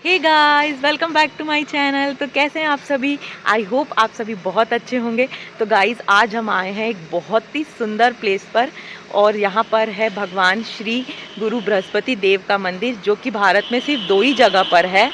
Hey guys, welcome back to my channel. तो कैसे हैं आप सभी? आई होप आप सभी बहुत अच्छे होंगे। तो गाइस, आज हम आए हैं एक बहुत ही सुंदर प्लेस पर, और यहाँ पर है भगवान श्री गुरु बृहस्पति देव का मंदिर, जो कि भारत में सिर्फ 2 ही जगह पर है।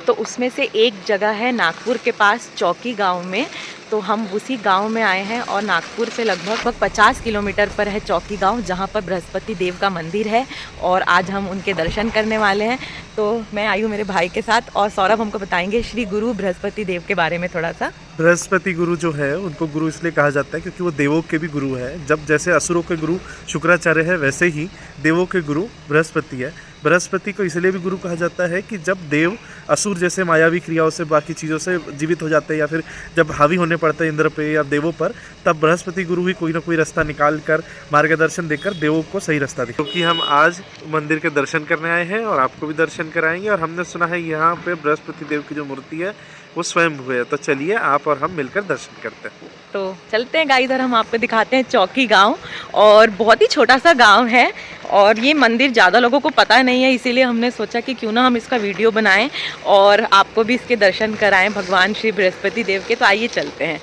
तो उसमें से एक जगह है नागपुर के पास चौकी गांव में। तो हम उसी गांव में आए हैं, और नागपुर से लगभग 50 किलोमीटर पर है चौकी गांव, जहां पर बृहस्पति देव का मंदिर है। और आज हम उनके दर्शन करने वाले हैं। तो मैं आई हूँ मेरे भाई के साथ, और सौरभ हमको बताएंगे श्री गुरु बृहस्पति देव के बारे में थोड़ा सा। बृहस्पति गुरु जो है उनको गुरु इसलिए कहा जाता है क्योंकि वो देवों के भी गुरु है। जब जैसे असुरों के गुरु शुक्राचार्य है, वैसे ही देवों के गुरु बृहस्पति है। बृहस्पति को इसलिए भी गुरु कहा जाता है कि जब देव असुर जैसे मायावी क्रियाओं से, बाकी चीज़ों से जीवित हो जाते हैं, या फिर जब हावी होने पड़ते हैं इंद्र पे या देवों पर, तब बृहस्पति गुरु ही कोई ना कोई रास्ता निकाल कर, मार्गदर्शन देकर देवों को सही रास्ता दे। क्योंकि हम आज मंदिर के दर्शन करने आए हैं और आपको भी दर्शन कराएंगे। और हमने सुना है यहाँ पे बृहस्पति देव की जो मूर्ति है वो स्वयं है। तो चलिए आप और हम मिलकर दर्शन करते हैं। तो चलते हैं गाइस, और हम आपको दिखाते हैं चौकी गांव। और बहुत ही छोटा सा गांव है, और ये मंदिर ज़्यादा लोगों को पता नहीं है, इसीलिए हमने सोचा कि क्यों ना हम इसका वीडियो बनाएं और आपको भी इसके दर्शन कराएं भगवान श्री बृहस्पति देव के। तो आइए चलते हैं।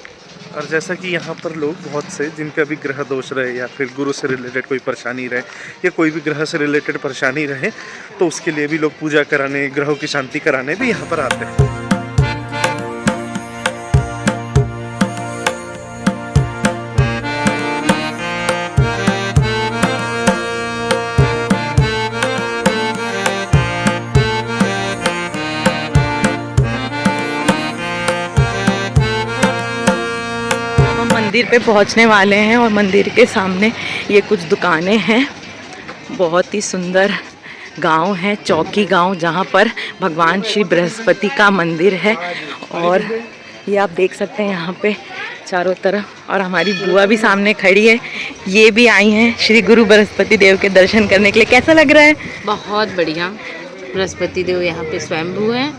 और जैसा कि यहाँ पर लोग बहुत से, जिनका भी ग्रह दोष रहे या फिर गुरु से रिलेटेड कोई परेशानी रहे या कोई भी ग्रह से रिलेटेड परेशानी रहे, तो उसके लिए भी लोग पूजा कराने, ग्रहों की शांति कराने भी यहाँ पर आते हैं। मंदिर पे पहुंचने वाले हैं, और मंदिर के सामने ये कुछ दुकानें हैं। बहुत ही सुंदर गांव है चौकी गांव, जहां पर भगवान श्री बृहस्पति का मंदिर है। और ये आप देख सकते हैं यहाँ पे चारों तरफ। और हमारी बुआ भी सामने खड़ी है, ये भी आई हैं श्री गुरु बृहस्पति देव के दर्शन करने के लिए। कैसा लग रहा है? बहुत बढ़िया। बृहस्पति देव यहाँ पे स्वयंभू हैं,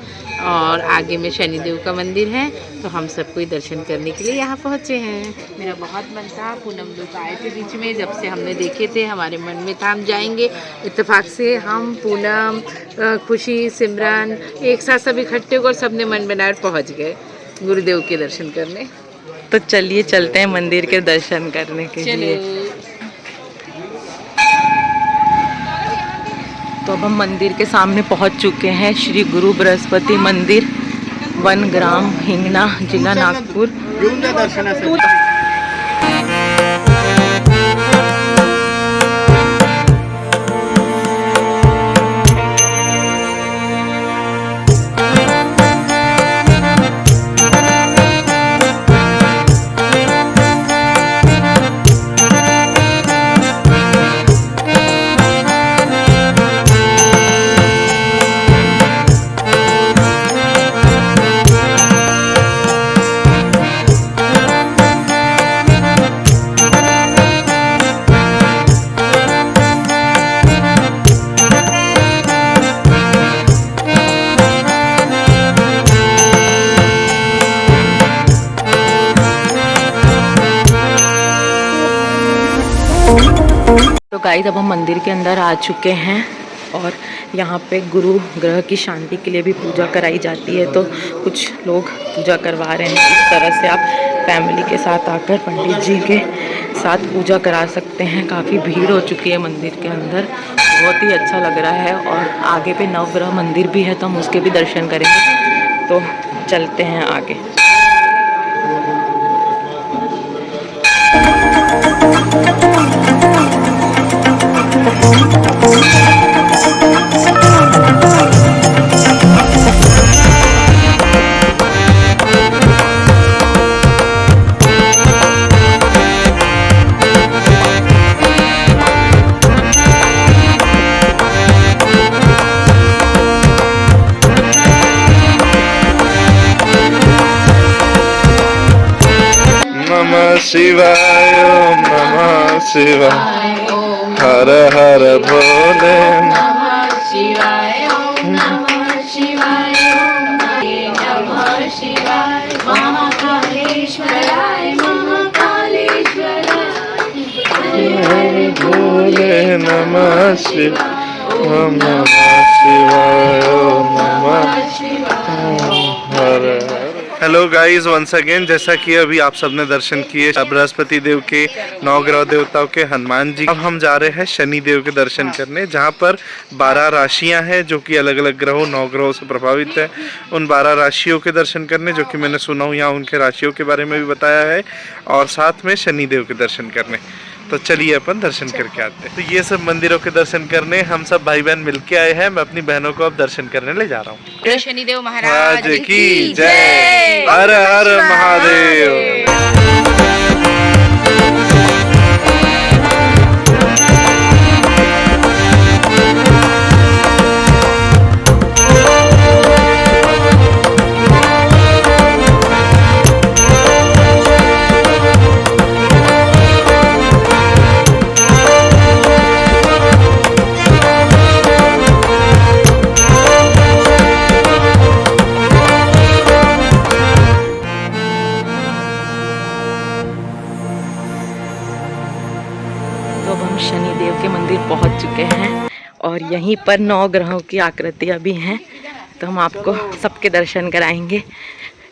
और आगे में शनिदेव का मंदिर है। तो हम सबको ही दर्शन करने के लिए यहाँ पहुँचे हैं। मेरा बहुत मन था, पूनम लोग आए थे बीच में, जब से हमने देखे थे हमारे मन में था हम जाएंगे। इत्तेफाक से हम, पूनम, खुशी, सिमरन एक साथ सब इकट्ठे होकर सबने मन बनाकर पहुँच गए गुरुदेव के दर्शन करने। तो चलिए चलते हैं मंदिर के दर्शन करने के लिए। तो अब हम मंदिर के सामने पहुंच चुके हैं। श्री गुरु बृहस्पति मंदिर, वनग्राम, हिंगना, जिला नागपुर। तो गाइस, अब हम मंदिर के अंदर आ चुके हैं, और यहाँ पे गुरु ग्रह की शांति के लिए भी पूजा कराई जाती है। तो कुछ लोग पूजा करवा रहे हैं। इस तरह से आप फैमिली के साथ आकर पंडित जी के साथ पूजा करा सकते हैं। काफ़ी भीड़ हो चुकी है मंदिर के अंदर, बहुत ही अच्छा लग रहा है। और आगे पे नवग्रह मंदिर भी है, तो हम उसके भी दर्शन करेंगे। तो चलते हैं आगे। नमः शिवाय, ओम नमः शिवाय, हर हर भोले, नमः शिवाय, ओम नमः शिवाय, नमः शिवाय, महाकालेश्वराय, महाकालेश्वराय, हर भोले, नमः शिवाय, ओम नमः शिवाय, ओम नमः हेलो गाइस, वंस अगेन, जैसा कि अभी आप सबने दर्शन किए बृहस्पति देव के, 9 ग्रह देवताओं के, हनुमान जी। अब हम जा रहे हैं शनि देव के दर्शन करने, जहां पर 12 राशियां हैं जो कि अलग अलग ग्रहों 9 ग्रहों से प्रभावित है। उन 12 राशियों के दर्शन करने, जो कि मैंने सुना हूँ यहाँ उनके राशियों के बारे में भी बताया है, और साथ में शनि देव के दर्शन करने। तो चलिए अपन दर्शन करके आते हैं। तो ये सब मंदिरों के दर्शन करने हम सब भाई बहन मिलके आए हैं। मैं अपनी बहनों को अब दर्शन करने ले जा रहा हूँ। शनिदेव महाराज की जय। हर हर महादेव। तो अब हम शनि देव के मंदिर पहुंच चुके हैं और यहीं पर 9 ग्रहों की आकृतियां भी हैं, तो हम आपको सबके दर्शन कराएंगे।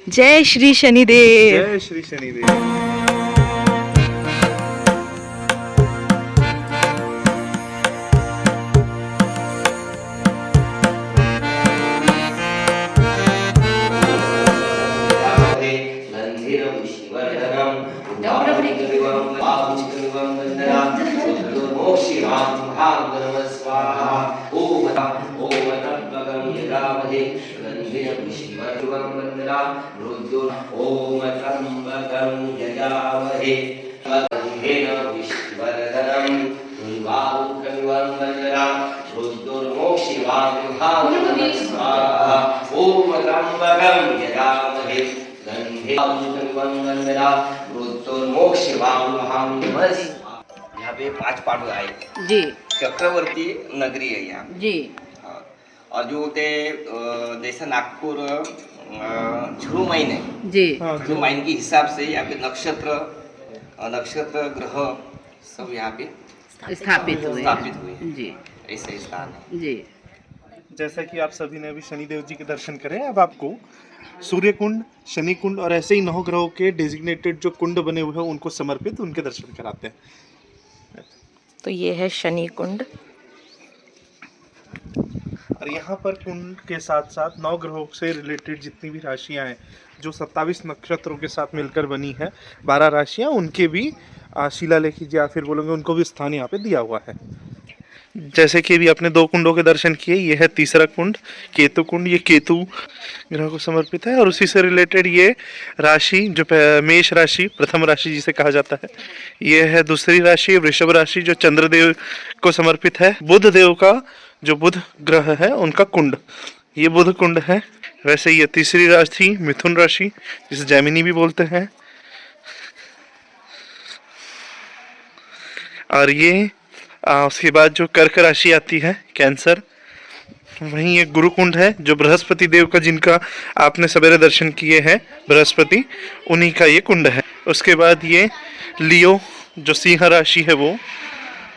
जय श्री शनिदेव। जय श्री शनिदेव। यहाँ पे 5 पाडू आहे जी चक्रवर्ती नगरी है यहाँ जी। हाँ। और जो ते जैसा नागपुर झुरू माइन है जी झुरू माइन के हिसाब से यहाँ पे नक्षत्र ग्रह सब यहाँ पे स्थापित हुए हैं। जी ऐसे स्थान है जी। जैसा कि आप सभी ने अभी शनिदेव जी के दर्शन करें, अब आपको सूर्य कुंड, शनि कुंड और ऐसे ही 9 ग्रहों के डेजिग्नेटेड जो कुंड बने हुए हैं उनको समर्पित उनके दर्शन कराते हैं। तो ये है शनि कुंड। और यहाँ पर कुंड के साथ साथ 9 ग्रहों से रिलेटेड जितनी भी राशियाँ हैं, जो 27 नक्षत्रों के साथ मिलकर बनी है 12 राशियाँ, उनके भी शिलालेख या फिर बोलोगे उनको भी स्थान यहाँ पे दिया हुआ है। जैसे कि अभी अपने 2 कुंडों के दर्शन किए, ये है तीसरा कुंड केतु कुंड, ये केतु ग्रह को समर्पित है। और उसी से रिलेटेड ये राशि जो मेष राशि, प्रथम राशि जिसे कहा जाता है, ये है दूसरी राशि वृषभ राशि जो चंद्रदेव को समर्पित है। बुध देव का जो बुध ग्रह है उनका कुंड, ये बुध कुंड है। वैसे ये तीसरी राशि मिथुन राशि जिसे जैमिनी भी बोलते हैं। और ये उसके बाद जो कर्क राशि आती है कैंसर, वहीं एक गुरु कुंड है जो बृहस्पति देव का, जिनका आपने सवेरे दर्शन किए हैं बृहस्पति, उन्हीं का ये कुंड है। उसके बाद ये लियो जो सिंह राशि है, वो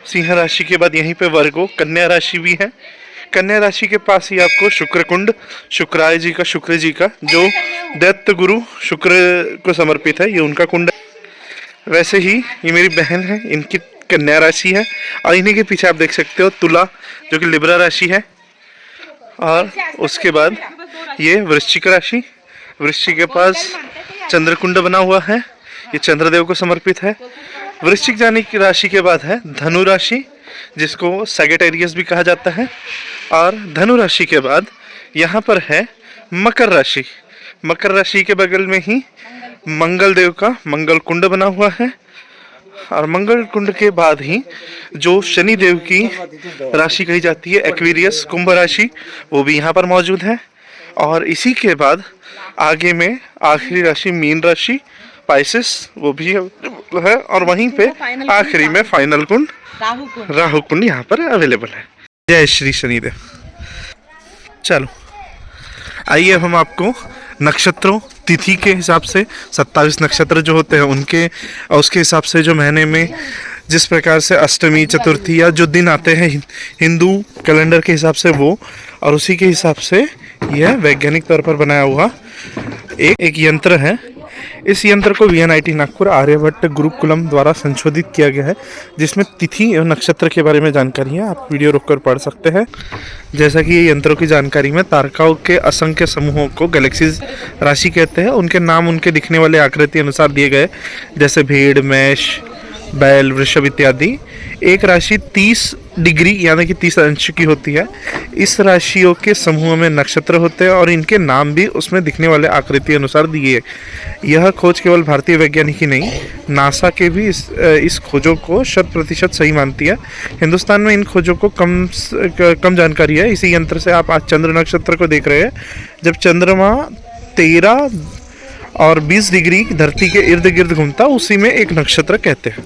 सिंह राशि के बाद यहीं पे वर्गो कन्या राशि भी है। कन्या राशि के पास ही आपको शुक्र कुंड, शुक्राय जी का, शुक्र जी का, जो दैत्य गुरु शुक्र को समर्पित है, ये उनका कुंड है। वैसे ही ये मेरी बहन है, इनकी कन्या राशि है। और इन्हीं के पीछे आप देख सकते हो तुला जो कि लिब्रा राशि है। और उसके बाद ये वृश्चिक राशि, वृश्चिक के पास चंद्रकुंड बना हुआ है, ये चंद्रदेव को समर्पित है। वृश्चिक जाने की राशि के बाद है धनु राशि जिसको सैगिटेरियस भी कहा जाता है। और धनु राशि के बाद यहाँ पर है मकर राशि। मकर राशि के बगल में ही मंगल देव का मंगल कुंड बना हुआ है। और मंगल कुंड के बाद ही जो शनि देव की राशि कही जाती है एक्वेरियस कुंभ राशि, वो भी यहाँ पर मौजूद है। और इसी के बाद आगे में आखिरी राशि मीन राशि पाइसेस, वो भी है। और वहीं पे आखिरी में फाइनल कुंड राहु कुंड यहाँ पर अवेलेबल है। जय श्री शनिदेव। चलो आइए अब हम आपको नक्षत्रों तिथि के हिसाब से 27 नक्षत्र जो होते हैं उनके, और उसके हिसाब से जो महीने में जिस प्रकार से अष्टमी चतुर्थी या जो दिन आते हैं हिंदू कैलेंडर के हिसाब से वो, और उसी के हिसाब से यह वैज्ञानिक तौर पर बनाया हुआ एक यंत्र है। इस यंत्र को VNIT नागपुर आर्यभट्ट गुरुकुलम द्वारा संशोधित किया गया है, जिसमें तिथि एवं नक्षत्र के बारे में जानकारी है। आप वीडियो रोककर पढ़ सकते हैं। जैसा कि ये यंत्रों की जानकारी में तारकाओं के असंख्य समूहों को गैलेक्सीज राशि कहते हैं। उनके नाम उनके दिखने वाले आकृति अनुसार दिए गए, जैसे भेड़, मेष, बैल, वृषभ इत्यादि। एक राशि 30 डिग्री यानी कि 30 अंश की होती है। इस राशियों के समूह में नक्षत्र होते हैं और इनके नाम भी उसमें दिखने वाले आकृति अनुसार दिए। यह खोज केवल भारतीय वैज्ञानिक ही नहीं, नासा के भी इस खोजों को 100% सही मानती है। हिंदुस्तान में इन खोजों को कम जानकारी है। इसी यंत्र से आप आज चंद्र नक्षत्र को देख रहे हैं। जब चंद्रमा 13 और 20 डिग्री धरती के इर्द गिर्द घूमता, उसी में एक नक्षत्र कहते हैं।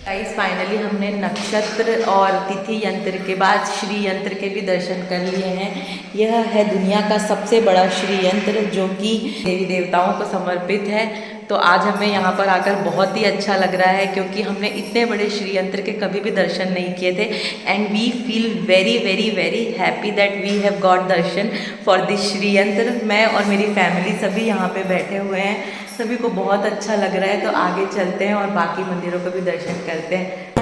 गाइस फाइनली हमने नक्षत्र और तिथि यंत्र के बाद श्री यंत्र के भी दर्शन कर लिए हैं। यह है दुनिया का सबसे बड़ा श्री यंत्र, जो कि देवी देवताओं को समर्पित है। तो आज हमें यहाँ पर आकर बहुत ही अच्छा लग रहा है, क्योंकि हमने इतने बड़े श्री यंत्र के कभी भी दर्शन नहीं किए थे। And we feel very very very happy that we have got darshan for this Shri Yantra. मैं और मेरी फैमिली सभी यहाँ पे बैठे हुए हैं, सभी को बहुत अच्छा लग रहा है। तो आगे चलते हैं और बाकी मंदिरों को भी दर्शन करते हैं।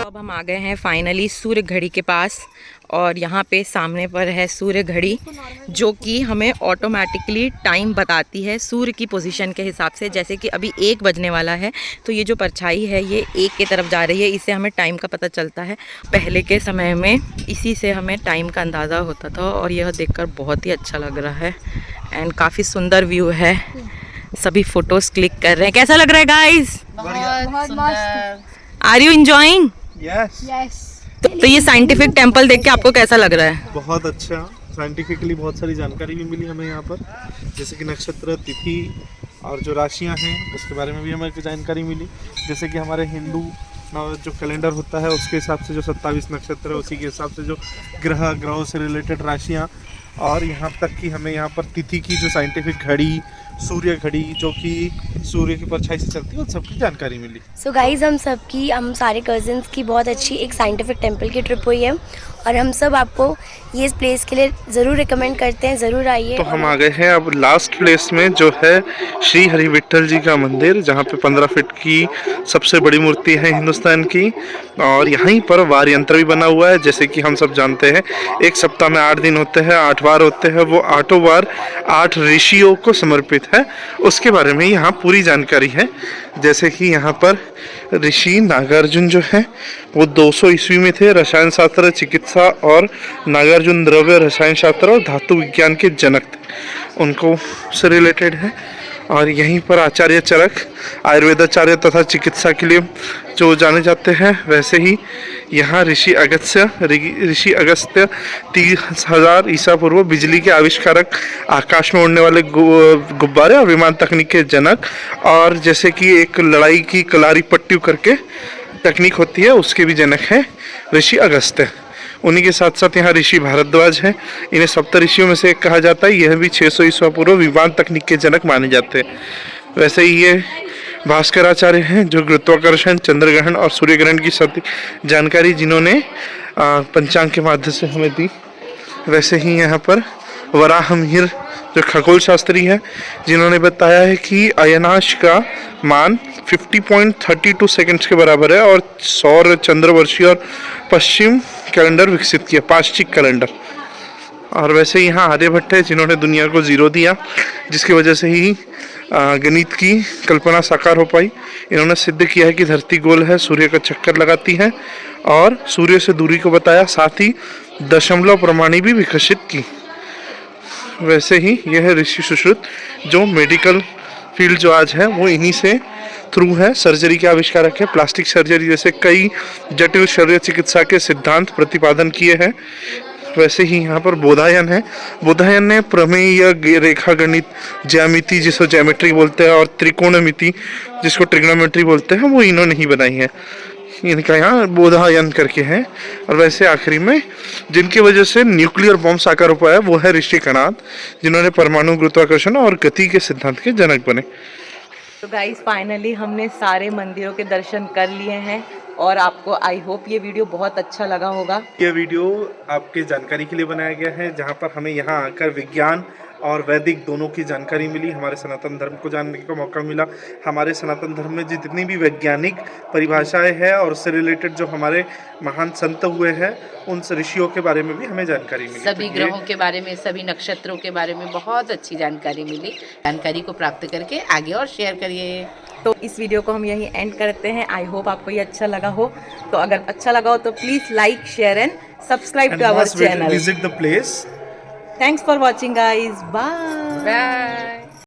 हम आ गए हैं फाइनली सूर्य घड़ी के पास, और यहाँ पे सामने पर है सूर्य घड़ी, जो कि हमें ऑटोमेटिकली टाइम बताती है सूर्य की पोजीशन के हिसाब से। जैसे कि अभी 1 बजने वाला है, तो ये जो परछाई है ये 1 की तरफ जा रही है, इससे हमें टाइम का पता चलता है। पहले के समय में इसी से हमें टाइम का अंदाज़ा होता था, और यह देखकर बहुत ही अच्छा लग रहा है। एंड काफ़ी सुंदर व्यू है। सभी फ़ोटोज़ क्लिक कर रहे हैं। कैसा लग रहा है guys? Are you enjoying? Yes. तो ये साइंटिफिक टेंपल देख के आपको कैसा लग रहा है? बहुत अच्छा। साइंटिफिकली बहुत सारी जानकारी भी मिली हमें यहाँ पर, जैसे कि नक्षत्र, तिथि और जो राशियाँ हैं उसके बारे में भी हमें जानकारी मिली। जैसे कि हमारे हिंदू जो कैलेंडर होता है उसके हिसाब से जो 27 नक्षत्र है, उसी के हिसाब से जो ग्रहों से रिलेटेड राशियाँ, और यहाँ तक कि हमें यहाँ पर तिथि की जो साइंटिफिक घड़ी, सूर्य घड़ी जो कि सूर्य की परछाई से चलती है, उन सबकी जानकारी मिली। सो गाइज हम सारे कजिन्स की बहुत अच्छी एक साइंटिफिक टेंपल की ट्रिप हुई है, और हम सब आपको ये इस प्लेस के लिए ज़रूर रिकमेंड करते हैं, ज़रूर आइए। तो हम आ गए हैं अब लास्ट प्लेस में, जो है श्री हरि विट्ठल जी का मंदिर, जहाँ पे 15 फीट की सबसे बड़ी मूर्ति है हिंदुस्तान की। और यहीं पर वार यंत्र भी बना हुआ है। जैसे कि हम सब जानते हैं, एक सप्ताह में 8 दिन होते हैं, 8 वार होते हैं। वो 8 वार 8 ऋषियों को समर्पित है, उसके बारे में यहाँ पूरी जानकारी है। जैसे कि यहाँ पर ऋषि नागार्जुन जो है वो 200 ईस्वी में थे। रसायन शास्त्र, चिकित्सा और नागार्जुन द्रव्य रसायन शास्त्र और धातु विज्ञान के जनक थे, उनको से रिलेटेड है। और यहीं पर आचार्य चरक आयुर्वेदाचार्य तथा चिकित्सा के लिए जो जाने जाते हैं, वैसे ही यहाँ ऋषि अगस्त्य 30,000 ईसा पूर्व बिजली के आविष्कारक, आकाश में उड़ने वाले गुब्बारे और विमान तकनीक के जनक, और जैसे कि एक लड़ाई की कलारी पट्टी करके तकनीक होती है, उसके भी जनक हैं ऋषि अगस्त्य। उन्हीं के साथ साथ यहाँ ऋषि भारद्वाज हैं। इन्हें सप्त ऋषियों में से एक कहा जाता है। यह भी 600 ईसा पूर्व विमान तकनीक के जनक माने जाते हैं। वैसे ही ये भास्कराचार्य हैं, जो गुरुत्वाकर्षण, चंद्रग्रहण और सूर्यग्रहण की सटीक जानकारी जिन्होंने पंचांग के माध्यम से हमें दी। वैसे ही यहाँ पर वराहमिहिर जो खगोल शास्त्री है, जिन्होंने बताया है कि अयनाश का मान 50.32 सेकंड्स के बराबर है, और सौर, चंद्रवर्षीय और पश्चिम कैलेंडर विकसित किया, पाश्चिक कैलेंडर। और वैसे यहाँ आर्यभट्ट है, जिन्होंने दुनिया को 0 दिया, जिसकी वजह से ही गणित की कल्पना साकार हो पाई। इन्होंने सिद्ध किया है कि धरती गोल है, सूर्य का चक्कर लगाती है, और सूर्य से दूरी को बताया, साथ ही दशमलव प्रमाणी भी विकसित की। वैसे ही यह ऋषि सुश्रुत जो मेडिकल फील्ड जो आज है वो इन्हीं से थ्रू है। सर्जरी के आविष्कारक है, प्लास्टिक सर्जरी जैसे कई जटिल शल्य चिकित्सा के सिद्धांत प्रतिपादन किए हैं। वैसे ही यहाँ पर बोधायन है। बोधायन ने प्रमेय, रेखा गणित, ज्यामिति जिसको ज्योमेट्री बोलते हैं, और त्रिकोणमिति जिसको ट्रिग्नोमेट्री बोलते हैं, वो इन्होंने ही बनाई है। इनका यहाँ बोधायन करके है। और वैसे आखिरी में जिनकी वजह से न्यूक्लियर बॉम्ब साकार हो पाया वो है ऋषि कणाद, जिन्होंने परमाणु गुरुत्वाकर्षण और गति के सिद्धांत के जनक बने। तो गाइस फाइनली हमने सारे मंदिरों के दर्शन कर लिए हैं और आपको आई होप ये वीडियो बहुत अच्छा लगा होगा। यह वीडियो आपके जानकारी के लिए बनाया गया है, जहाँ पर हमें यहाँ आकर विज्ञान और वैदिक दोनों की जानकारी मिली, हमारे सनातन धर्म को जानने का मौका मिला। हमारे सनातन धर्म में जितनी भी वैज्ञानिक परिभाषाएं हैं और उससे रिलेटेड जो हमारे महान संत हुए हैं उन ऋषियों के बारे में भी हमें जानकारी मिली। सभी ग्रहों के बारे में, सभी नक्षत्रों के बारे में बहुत अच्छी जानकारी मिली। जानकारी को प्राप्त करके आगे और शेयर करिए। तो इस वीडियो को हम यहीं एंड करते हैं। आई होप आपको ये अच्छा लगा हो। तो अगर अच्छा लगा हो तो please like, share and subscribe to our channel. Visit the place. Thanks for watching guys. Bye. Bye.